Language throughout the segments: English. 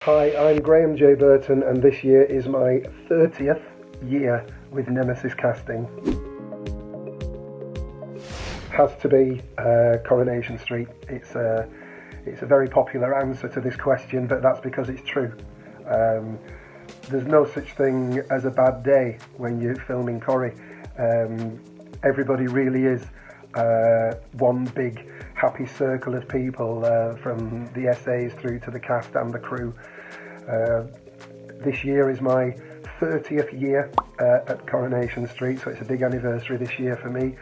Hi, I'm Graham J Burton, and this year is my 30th year with Nemesis casting. Has to be Coronation Street. It's a very popular answer to this question, but that's because it's true. There's no such thing as a bad day when you're filming Corrie. Everybody really is one big happy circle of people, from the SAs through to the cast and the crew. This year is my 30th year at Coronation Street, so it's a big anniversary this year for me,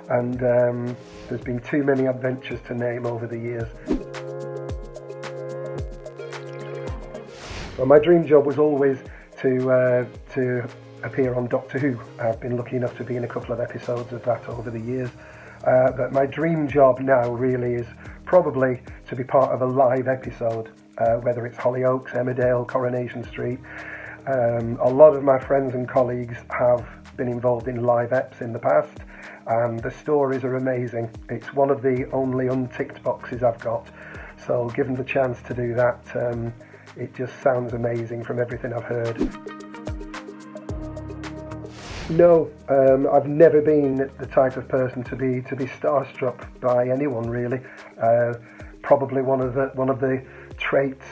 and there's been too many adventures to name over the years. Well, my dream job was always to appear on Doctor Who. I've been lucky enough to be in a couple of episodes of that over the years. But my dream job now really is probably to be part of a live episode, whether it's Hollyoaks, Emmerdale, Coronation Street. A lot of my friends and colleagues have been involved in live eps in the past, and the stories are amazing. It's one of the only unticked boxes I've got, so given the chance to do that, it just sounds amazing from everything I've heard. No, I've never been the type of person to be starstruck by anyone really. Probably one of the traits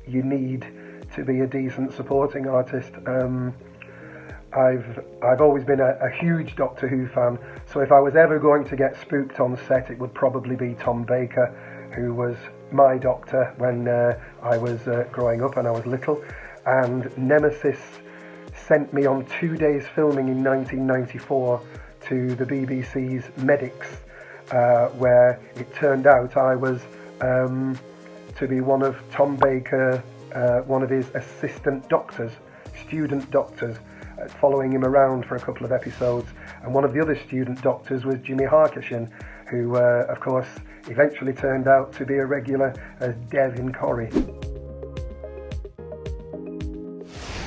you need to be a decent supporting artist. I've always been a huge Doctor Who fan, so if I was ever going to get spooked on set, it would probably be Tom Baker, who was my Doctor when I was growing up and I was little, and Nemesis sent me on 2 days filming in 1994 to the BBC's Medics, where it turned out I was to be one of Tom Baker, one of his assistant doctors, student doctors, following him around for a couple of episodes. And one of the other student doctors was Jimmy Harkishin, who of course eventually turned out to be a regular as Dev in Corrie.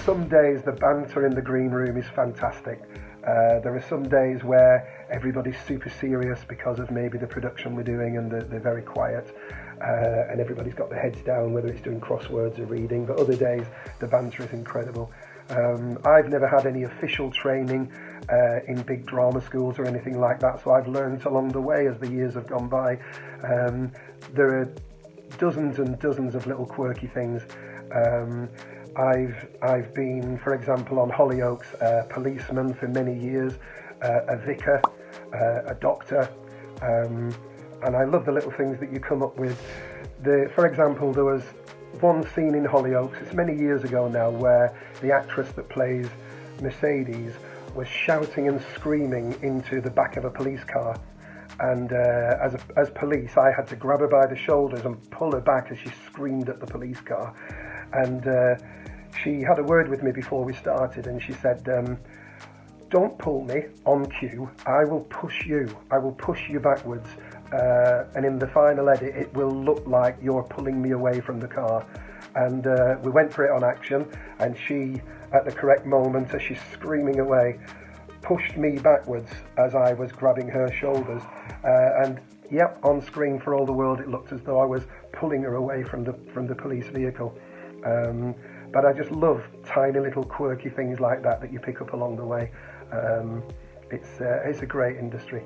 Some days the banter in the green room is fantastic. There are some days where everybody's super serious because of maybe the production we're doing, and they're very quiet, and everybody's got their heads down, whether it's doing crosswords or reading. But other days the banter is incredible. I've never had any official training in big drama schools or anything like that, so I've learned along the way as the years have gone by. There are dozens and dozens of little quirky things. I've been, for example, on Hollyoaks, a policeman for many years, a vicar, a doctor, and I love the little things that you come up with. For example, there was one scene in Hollyoaks, it's many years ago now, where the actress that plays Mercedes was shouting and screaming into the back of a police car, and as police I had to grab her by the shoulders and pull her back as she screamed at the police car. And she had a word with me before we started, and she said, don't pull me on cue, I will push you backwards, and in the final edit it will look like you're pulling me away from the car. And we went for it on action, and she, at the correct moment, as she's screaming away, pushed me backwards as I was grabbing her shoulders, and yep, on screen for all the world it looked as though I was pulling her away from the police vehicle. But I just love tiny little quirky things like that you pick up along the way. It's a great industry.